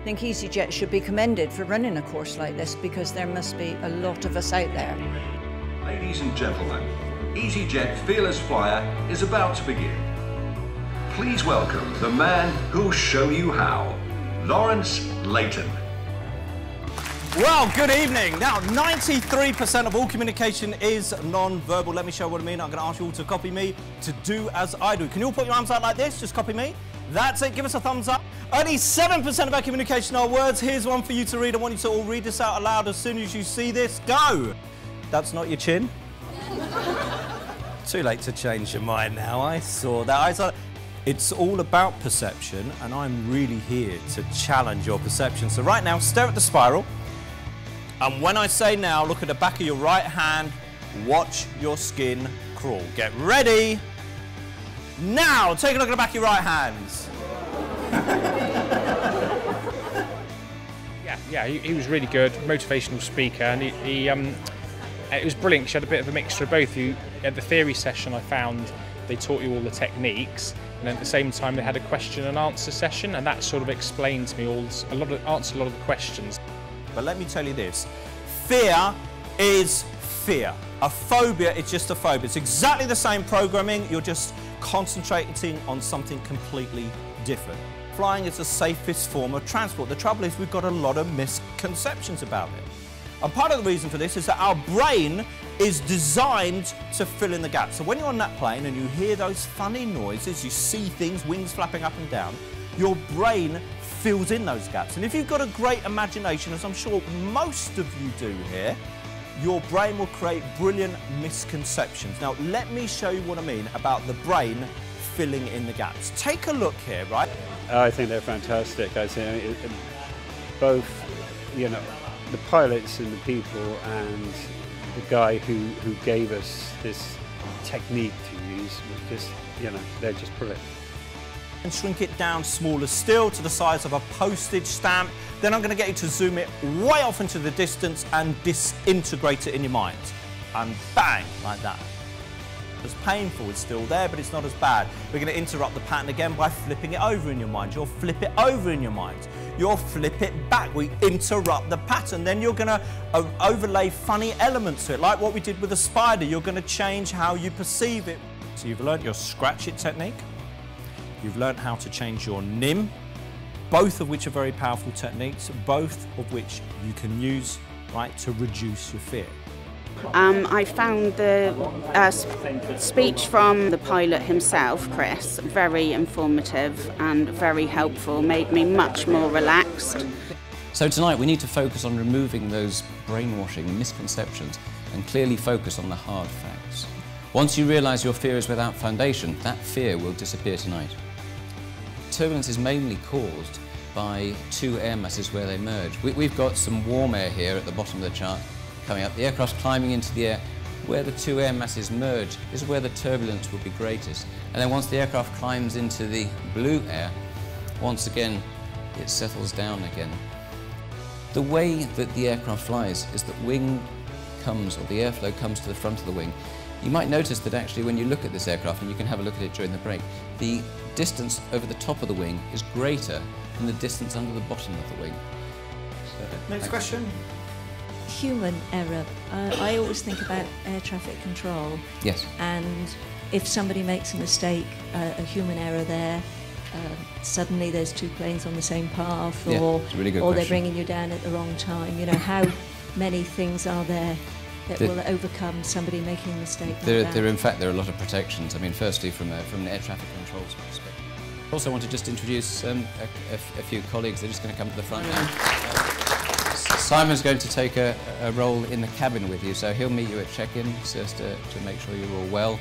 I think EasyJet should be commended for running a course like this because there must be a lot of us out there. Ladies and gentlemen, EasyJet Fearless Flyer is about to begin. Please welcome the man who'll show you how, Lawrence Layton. Well, good evening. Now, 93% of all communication is non-verbal. Let me show you what I mean. I'm going to ask you all to copy me to do as I do. Can you all put your arms out like this? Just copy me. That's it. Give us a thumbs up. Only 7% of our communication are words. Here's one for you to read. I want you to all read this out aloud as soon as you see this. Go. That's not your chin. Too late to change your mind now. I saw that. It's all about perception, and I'm really here to challenge your perception. So right now, stare at the spiral. And when I say now, look at the back of your right hand, watch your skin crawl. Get ready. Now, take a look at the back of your right hands. Yeah, he was really good, motivational speaker, and it was brilliant. She had a bit of a mixture of both. At the theory session, I found they taught you all the techniques, and at the same time they had a question and answer session, and that sort of explained to me answered a lot of the questions. But let me tell you this, fear is fear. A phobia is just a phobia. It's exactly the same programming, you're just concentrating on something completely different. Flying is the safest form of transport. The trouble is we've got a lot of misconceptions about it. And part of the reason for this is that our brain is designed to fill in the gaps. So when you're on that plane and you hear those funny noises, you see things, wings flapping up and down, your brain fills in those gaps. And if you've got a great imagination, as I'm sure most of you do here, your brain will create brilliant misconceptions. Now, let me show you what I mean about the brain filling in the gaps. Take a look here, right? I think they're fantastic. I think both, you know, the pilots and the people and the guy who gave us this technique to use was just, you know, they're just brilliant. And shrink it down smaller still to the size of a postage stamp. Then I'm going to get you to zoom it way off into the distance and disintegrate it in your mind. And bang, like that. It's painful, it's still there, but it's not as bad. We're going to interrupt the pattern again by flipping it over in your mind. You'll flip it over in your mind. You'll flip it back. We interrupt the pattern. Then you're going to overlay funny elements to it, like what we did with the spider. You're going to change how you perceive it. So you've learnt your scratch it technique. You've learnt how to change your NIM, both of which are very powerful techniques, both of which you can use, right, to reduce your fear. I found the speech from the pilot himself, Chris, very informative and very helpful, made me much more relaxed. So tonight we need to focus on removing those brainwashing misconceptions and clearly focus on the hard facts. Once you realise your fear is without foundation, that fear will disappear tonight. Turbulence is mainly caused by two air masses where they merge. We've got some warm air here at the bottom of the chart coming up. The aircraft's climbing into the air. Where the two air masses merge is where the turbulence will be greatest. And then once the aircraft climbs into the blue air, once again it settles down again. The way that the aircraft flies is that wing comes, or the airflow comes to the front of the wing. You might notice that actually when you look at this aircraft, and you can have a look at it during the break, the distance over the top of the wing is greater than the distance under the bottom of the wing. So, next question. Human error. I always think about air traffic control. Yes. And if somebody makes a mistake, a human error there, suddenly there's two planes on the same path, or, it's a really good or question. they're bringing you down at the wrong time. You know, how many things are there that will overcome somebody making a mistake like that? In fact, there are a lot of protections. I mean, firstly, from an air traffic controls perspective. I also want to just introduce a few colleagues. They're just going to come to the front now. Simon's going to take a role in the cabin with you, so he'll meet you at check-in just to make sure you're all well.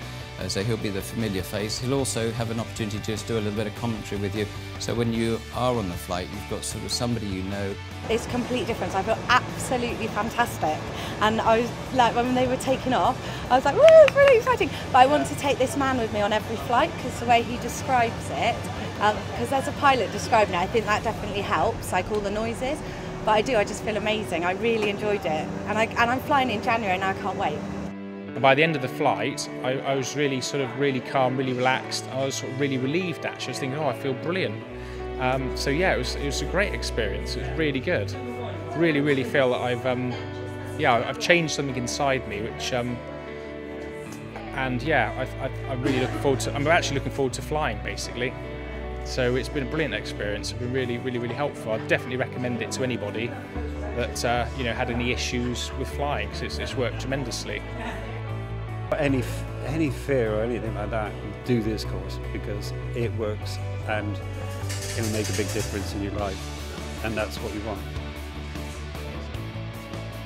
So he'll be the familiar face. He'll also have an opportunity to just do a little bit of commentary with you. So when you are on the flight, you've got sort of somebody you know. It's a complete difference. I feel absolutely fantastic. And I was like, when they were taking off, I was like, woo, it's really exciting. But I want to take this man with me on every flight because the way he describes it, because there's a pilot describing it, I think that definitely helps, like all the noises. But I just feel amazing. I really enjoyed it. And I'm flying in January and I can't wait. And by the end of the flight, I was really calm, really relaxed. I was sort of really relieved actually. I was thinking, oh, I feel brilliant. So yeah, it was a great experience. It was really good. Really feel that I've changed something inside me, which and yeah, I'm really looking forward to. I'm actually looking forward to flying, basically. So it's been a brilliant experience. It's been really helpful. I'd definitely recommend it to anybody that had any issues with flying, because it's worked tremendously. Any fear or anything like that, do this course, because it works and it'll make a big difference in your life, and that's what you want.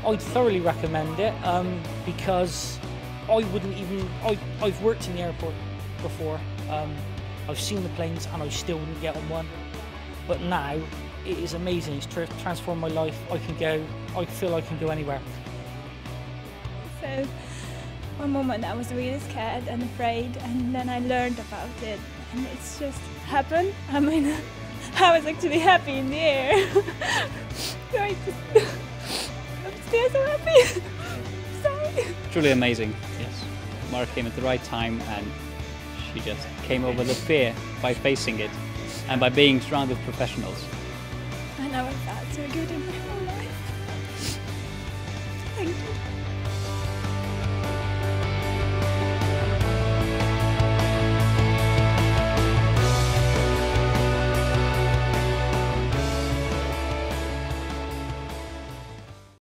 I'd thoroughly recommend it because I've worked in the airport before. I've seen the planes and I still wouldn't get on one. But now it is amazing. It's transformed my life. I feel I can go anywhere. So one moment I was really scared and afraid, and then I learned about it, and it's just happened. I mean, I was actually happy in the air. So I'm still so happy. Sorry. Truly amazing, yes. Mara came at the right time, and she just came over the fear by facing it and by being surrounded with professionals. I never felt so good in my whole life. Thank you.